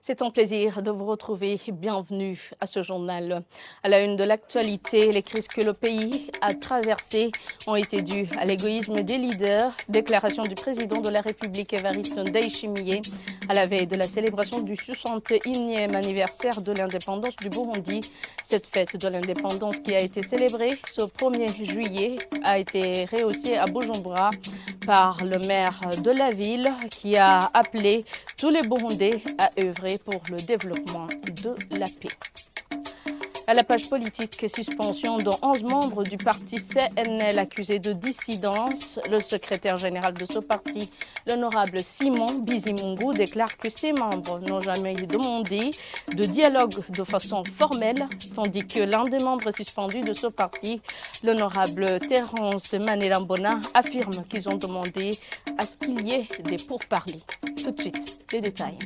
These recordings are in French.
C'est un plaisir de vous retrouver. Bienvenue à ce journal. À la une de l'actualité, les crises que le pays a traversées ont été dues à l'égoïsme des leaders. Déclaration du président de la République, Évariste Ndayishimiye, à la veille de la célébration du 61e anniversaire de l'indépendance du Burundi. Cette fête de l'indépendance qui a été célébrée ce 1er juillet a été rehaussée à Bujumbura par le maire de la ville qui a appelé tous les Burundais à œuvrer pour le développement de la paix. À la page politique, suspension de 11 membres du parti CNL accusés de dissidence. Le secrétaire général de ce parti, l'honorable Simon Bizimungu, déclare que ses membres n'ont jamais demandé de dialogue de façon formelle, tandis que l'un des membres suspendus de ce parti, l'honorable Terence Manelambona, affirme qu'ils ont demandé à ce qu'il y ait des pourparlers. Tout de suite, les détails.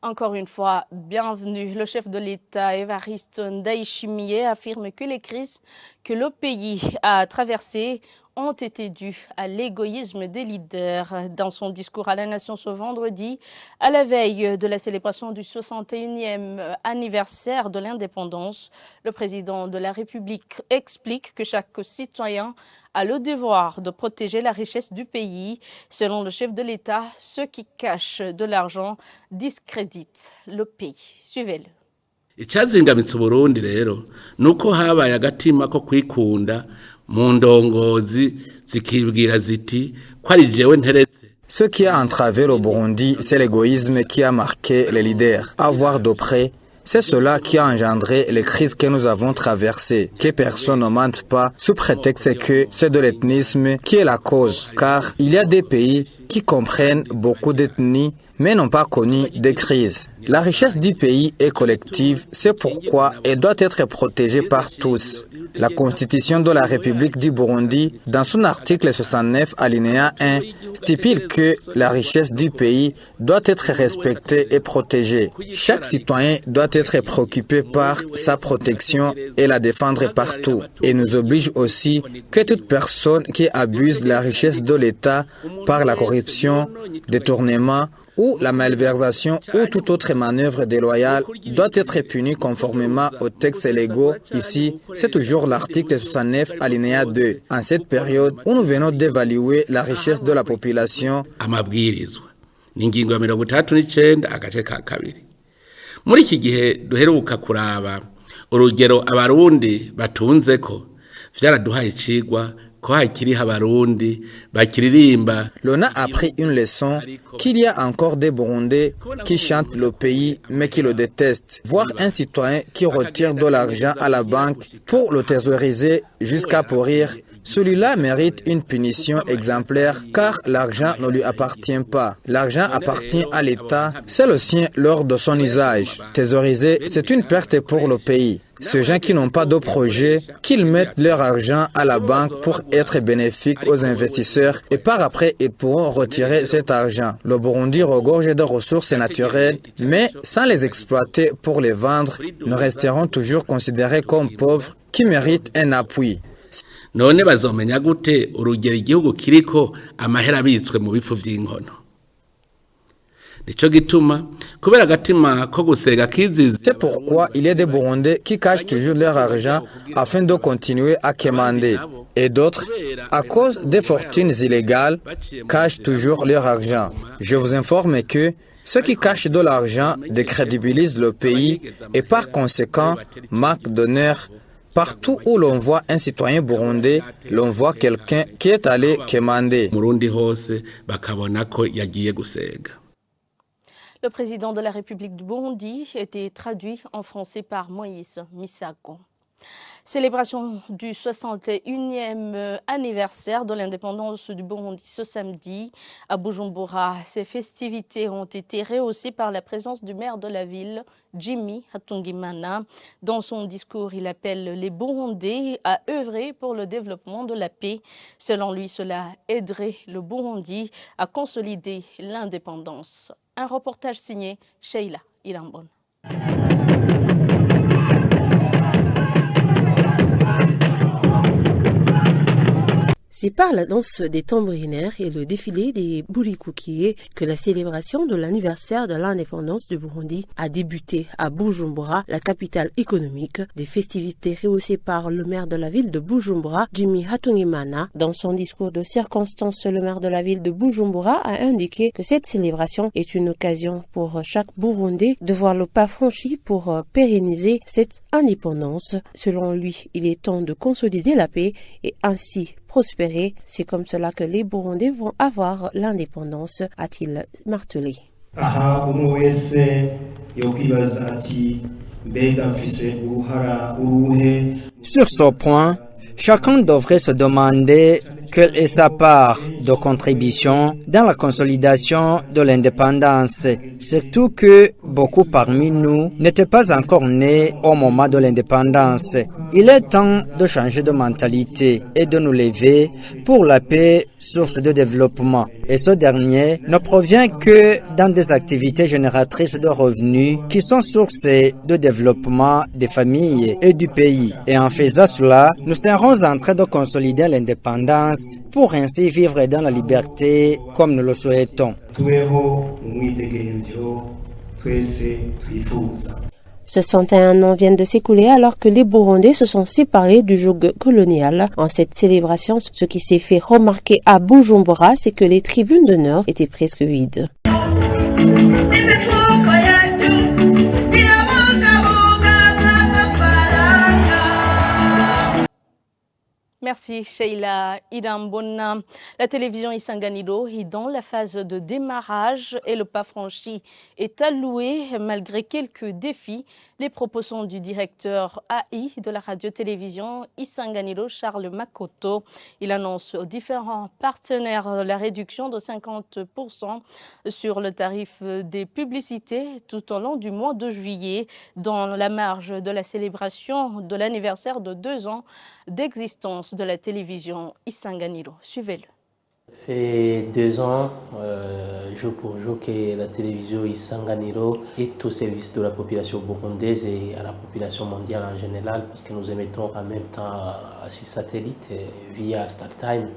Encore une fois, bienvenue. Le chef de l'État, Évariste Ndayishimiye, affirme que les crises que le pays a traversées ont été dues à l'égoïsme des leaders. Dans son discours à la nation ce vendredi, à la veille de la célébration du 61e anniversaire de l'indépendance, le président de la République explique que chaque citoyen a le devoir de protéger la richesse du pays. Selon le chef de l'État, ceux qui cachent de l'argent discréditent le pays. Suivez-le. Icyazingamitse Burundi rero nuko habaye agatima ko kwikunda mu ndongozi zikibwira ziti ko ari jewe nteretse. Ce qui a entravé le Burundi, c'est l'égoïsme qui a marqué les leaders. Avoir de près, c'est cela qui a engendré les crises que nous avons traversées. Que personne ne mente pas sous prétexte que c'est de l'ethnisme qui est la cause. Car il y a des pays qui comprennent beaucoup d'ethnies mais n'ont pas connu des crises. La richesse du pays est collective, c'est pourquoi elle doit être protégée par tous. La Constitution de la République du Burundi, dans son article 69 alinéa 1, stipule que la richesse du pays doit être respectée et protégée. Chaque citoyen doit être préoccupé par sa protection et la défendre partout. Et nous oblige aussi que toute personne qui abuse de la richesse de l'État par la corruption, détournement, ou la malversation ou toute autre manœuvre déloyale doit être punie conformément aux textes légaux. Ici, c'est toujours l'article 69 alinéa 2. En cette période où nous venons d'évaluer la richesse de la population, amabwirizwa n'ingingo ya 39 agace ka kabiri. Muri iki gihe duheruka kuraba urugero abarundi batunzeko vyaraduhaye cigwa. L'on a appris une leçon qu'il y a encore des Burundais qui chantent le pays mais qui le détestent. Voir un citoyen qui retire de l'argent à la banque pour le thésauriser jusqu'à pourrir, celui-là mérite une punition exemplaire car l'argent ne lui appartient pas. L'argent appartient à l'État, c'est le sien lors de son usage. Thésauriser, c'est une perte pour le pays. Ces gens qui n'ont pas de projet, qu'ils mettent leur argent à la banque pour être bénéfiques aux investisseurs et par après ils pourront retirer cet argent. Le Burundi regorge de ressources naturelles, mais sans les exploiter pour les vendre, nous resterons toujours considérés comme pauvres qui méritent un appui. None bazomenya gute urugero igihugu kiriko amahera abitswe mu bifu vy'inkono. C'est pourquoi il y a des Burundais qui cachent toujours leur argent afin de continuer à quémander. Et d'autres, à cause des fortunes illégales, cachent toujours leur argent. Je vous informe que ceux qui cachent de l'argent décrédibilisent le pays et par conséquent manquent d'honneur. Partout où l'on voit un citoyen burundais, l'on voit quelqu'un qui est allé quémander. Le président de la République du Burundi était traduit en français par Moïse Misago. Célébration du 61e anniversaire de l'indépendance du Burundi ce samedi à Bujumbura. Ces festivités ont été rehaussées par la présence du maire de la ville, Jimmy Hatungimana. Dans son discours, il appelle les Burundais à œuvrer pour le développement de la paix. Selon lui, cela aiderait le Burundi à consolider l'indépendance. Un reportage signé Sheila Ilambon. C'est par la danse des tambourinaires et le défilé des Burikukiye que la célébration de l'anniversaire de l'indépendance du Burundi a débuté à Bujumbura, la capitale économique. Des festivités rehaussées par le maire de la ville de Bujumbura, Jimmy Hatungimana. Dans son discours de circonstance, le maire de la ville de Bujumbura a indiqué que cette célébration est une occasion pour chaque Burundais de voir le pas franchi pour pérenniser cette indépendance. Selon lui, il est temps de consolider la paix et ainsi prospérer. C'est comme cela que les Burundais vont avoir l'indépendance, a-t-il martelé. Sur ce point, chacun devrait se demander quelle est sa part de contribution dans la consolidation de l'indépendance, surtout que beaucoup parmi nous n'étaient pas encore nés au moment de l'indépendance. Il est temps de changer de mentalité et de nous lever pour la paix, source de développement. Et ce dernier ne provient que dans des activités génératrices de revenus qui sont sources de développement des familles et du pays. Et en faisant cela, nous serons en train de consolider l'indépendance pour ainsi vivre dans la liberté comme nous le souhaitons. Ce 101 ans viennent de s'écouler alors que les Burundais se sont séparés du joug colonial. En cette célébration, ce qui s'est fait remarquer à Bujumbura, c'est que les tribunes d'honneur étaient presque vides. Merci Sheila Idambona. La télévision Isanganiro est dans la phase de démarrage et le pas franchi est alloué malgré quelques défis. Les propos sont du directeur AI de la radio-télévision Isanganiro, Charles Makoto. Il annonce aux différents partenaires la réduction de 50% sur le tarif des publicités tout au long du mois de juillet dans la marge de la célébration de l'anniversaire de 2 ans d'existence de la télévision Isanganiro. Suivez-le. Ça fait 2 ans, jour pour jour, que la télévision Isanganiro est au service de la population burundaise et à la population mondiale en général, parce que nous émettons en même temps à 6 satellites via StarTime.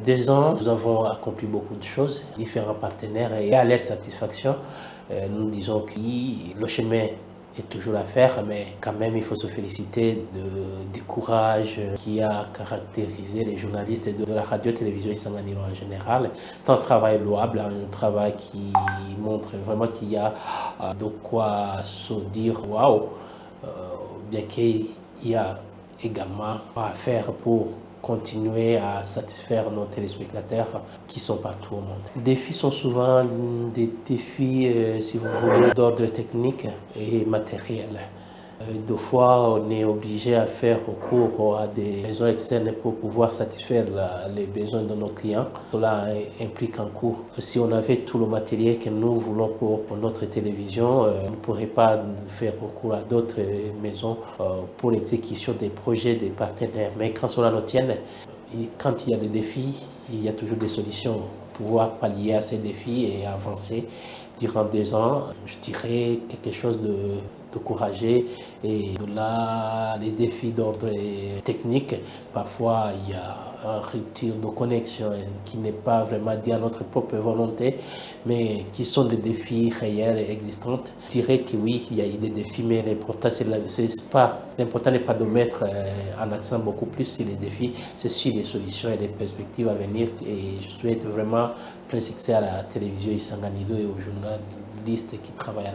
2 ans, nous avons accompli beaucoup de choses, différents partenaires, et à leur satisfaction, nous disons que le chemin est toujours à faire, mais quand même il faut se féliciter du courage qui a caractérisé les journalistes de la radio-télévision Isanganiro en général. C'est un travail louable, un travail qui montre vraiment qu'il y a de quoi se dire waouh, bien qu'il y a également à faire pour continuer à satisfaire nos téléspectateurs qui sont partout au monde. Les défis sont souvent des défis, si vous voulez, d'ordre technique et matériel. Deux fois, on est obligé à faire recours à des maisons externes pour pouvoir satisfaire les besoins de nos clients. Cela implique un coût. Si on avait tout le matériel que nous voulons pour notre télévision, on ne pourrait pas faire recours à d'autres maisons pour l'exécution des projets des partenaires. Mais quand cela nous tient, quand il y a des défis, il y a toujours des solutions pour pouvoir pallier à ces défis et avancer. Durant 2 ans, je dirais quelque chose de courageux et de là, les défis d'ordre technique, parfois il y a une rupture de connexion qui n'est pas vraiment due à notre propre volonté, mais qui sont des défis réels et existants. Je dirais que oui, il y a eu des défis, mais l'important n'est pas de mettre un accent beaucoup plus sur les défis, c'est sur les solutions et les perspectives à venir. Et je souhaite vraiment plein succès à la télévision Isanganiro et aux journalistes qui travaillent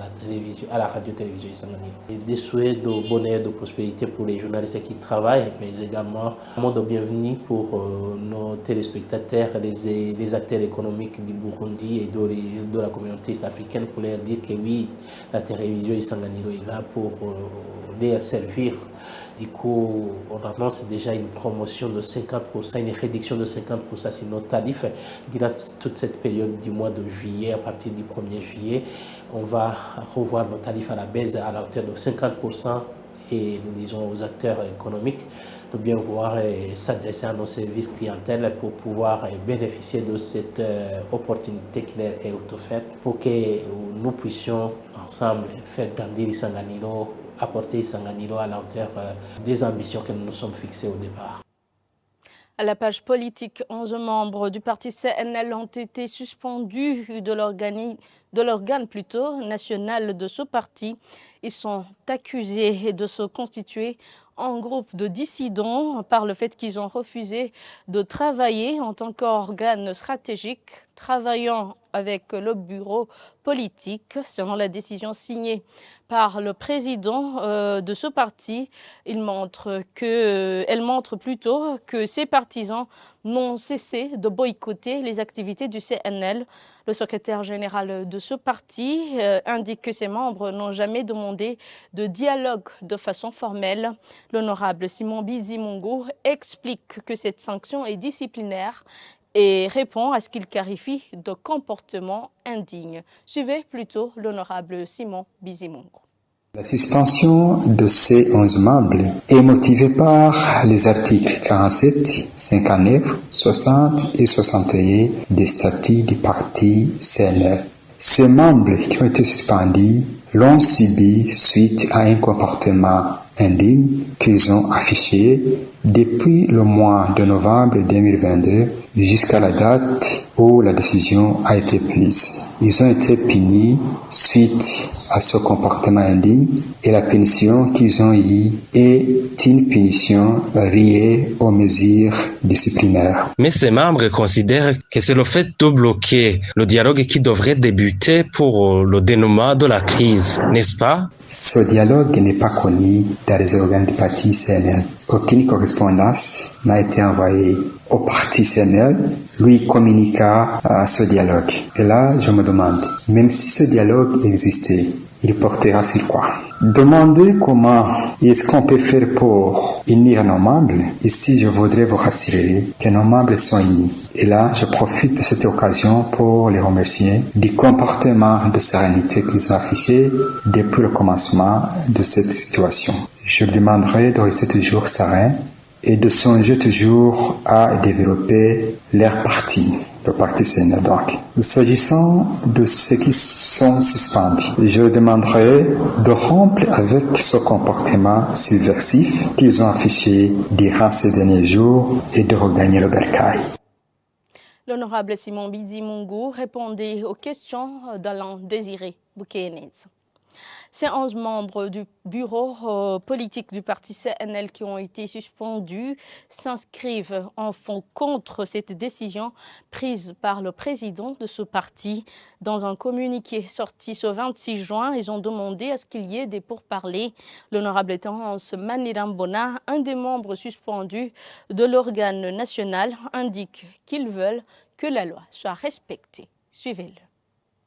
à la radio-télévision Isanganiro. Et des souhaits de bonheur, de prospérité pour les journalistes qui travaillent, mais également un mot de bienvenue pour nos téléspectateurs, les acteurs économiques du Burundi et de la communauté est-africaine, pour leur dire que oui, la télévision Isanganiro est là pour les servir. Du coup, on annonce déjà une promotion de 50%, une réduction de 50% sur nos tarifs. Durant toute cette période du mois de juillet, à partir du 1er juillet, on va revoir nos tarifs à la baisse à la hauteur de 50%. Et nous disons aux acteurs économiques de bien vouloir s'adresser à nos services clientèle pour pouvoir bénéficier de cette opportunité qui leur est offerte pour que nous puissions ensemble faire grandir Isanganiro, apporter Isanganiro à la hauteur des ambitions que nous nous sommes fixées au départ. À la page politique, 11 membres du parti CNL ont été suspendus de l'organe national de ce parti. Ils sont accusés de se constituer en groupe de dissidents par le fait qu'ils ont refusé de travailler en tant qu'organe stratégique, travaillant avec le bureau politique. Selon la décision signée par le président de ce parti, elle montre plutôt que ses partisans n'ont cessé de boycotter les activités du CNL. Le secrétaire général de ce parti indique que ses membres n'ont jamais demandé de dialogue de façon formelle. L'honorable Simon Bizimungu explique que cette sanction est disciplinaire et répond à ce qu'il qualifie de comportement indigne. Suivez plutôt l'honorable Simon Bizimungu. La suspension de ces 11 membres est motivée par les articles 47, 59, 60 et 61 des statuts du parti CNL. Ces membres qui ont été suspendus l'ont subi suite à un comportement indigne qu'ils ont affiché depuis le mois de novembre 2022 jusqu'à la date où la décision a été prise. Ils ont été punis suite à ce comportement indigne et la punition qu'ils ont eue est une punition liée aux mesures disciplinaires. Mais ces membres considèrent que c'est le fait de bloquer le dialogue qui devrait débuter pour le dénouement de la crise, n'est-ce pas? Ce dialogue n'est pas connu dans les organes du parti CNL. Aucune correspondance n'a été envoyée au parti CNL, lui communiqua à ce dialogue. Et là, je me demande, même si ce dialogue existait, il portera sur quoi? Demandez comment est-ce qu'on peut faire pour unir nos membres. Ici, je voudrais vous rassurer que nos membres sont unis. Et là, je profite de cette occasion pour les remercier du comportement de sérénité qu'ils ont affiché depuis le commencement de cette situation. Je demanderai de rester toujours serein et de songer toujours à développer leur parti, le parti CNL donc. S'agissant de ceux qui sont suspendus, je demanderai de rompre avec ce comportement subversif qu'ils ont affiché durant ces derniers jours et de regagner le bercail. L'honorable Simon Bizimungu répondait aux questions d'Alain Désiré Boukénez. Ces 11 membres du bureau politique du parti CNL qui ont été suspendus s'inscrivent en fond contre cette décision prise par le président de ce parti. Dans un communiqué sorti ce 26 juin, ils ont demandé à ce qu'il y ait des pourparlers. L'honorable Terence Manirambona, un des membres suspendus de l'organe national, indique qu'ils veulent que la loi soit respectée. Suivez-le.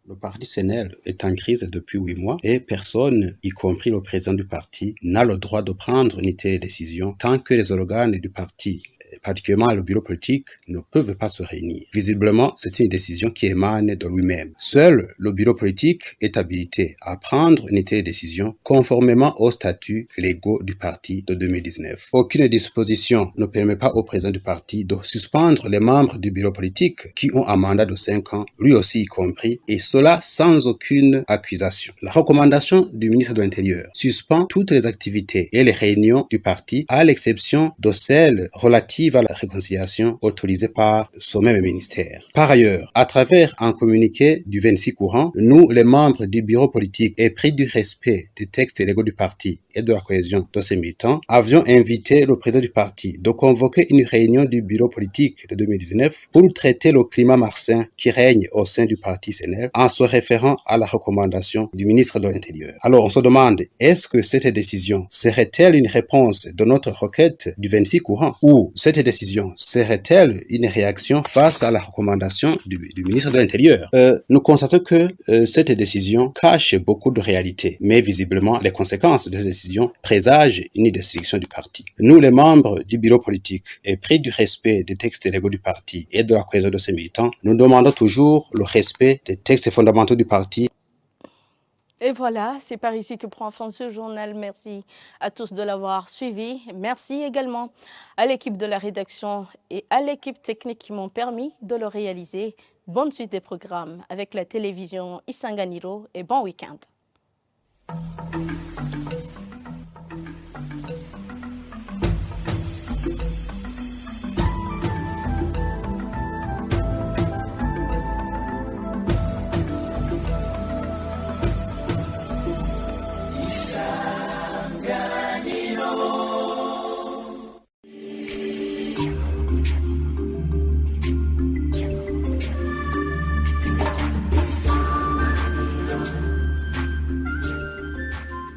Le parti CNL est en crise depuis 8 mois et personne, y compris le président du parti, n'a le droit de prendre une telle décision tant que les organes du parti, particulièrement le bureau politique, ne peuvent pas se réunir. Visiblement, c'est une décision qui émane de lui-même. Seul le bureau politique est habilité à prendre une telle décision conformément aux statuts légaux du parti de 2019. Aucune disposition ne permet pas au président du parti de suspendre les membres du bureau politique qui ont un mandat de 5 ans, lui aussi y compris, et cela sans aucune accusation. La recommandation du ministre de l'Intérieur suspend toutes les activités et les réunions du parti à l'exception de celles relatives à la réconciliation autorisée par ce même ministère. Par ailleurs, à travers un communiqué du 26 courant, nous, les membres du bureau politique, épris du respect des textes légaux du parti et de la cohésion de ses militants, avions invité le président du parti de convoquer une réunion du bureau politique de 2019 pour traiter le climat malsain qui règne au sein du parti CNL en se référant à la recommandation du ministre de l'Intérieur. Alors on se demande, est-ce que cette décision serait-elle une réponse de notre requête du 26 courant ou cette décision serait-elle une réaction face à la recommandation du ministre de l'Intérieur? Nous constatons que cette décision cache beaucoup de réalités, mais visiblement les conséquences de cette décision présagent une destruction du parti. Nous, les membres du bureau politique, épris du respect des textes légaux du parti et de la cohésion de ses militants, nous demandons toujours le respect des textes fondamentaux du parti. Et voilà, c'est par ici que prend fin ce journal. Merci à tous de l'avoir suivi. Merci également à l'équipe de la rédaction et à l'équipe technique qui m'ont permis de le réaliser. Bonne suite des programmes avec la télévision Isanganiro et bon week-end.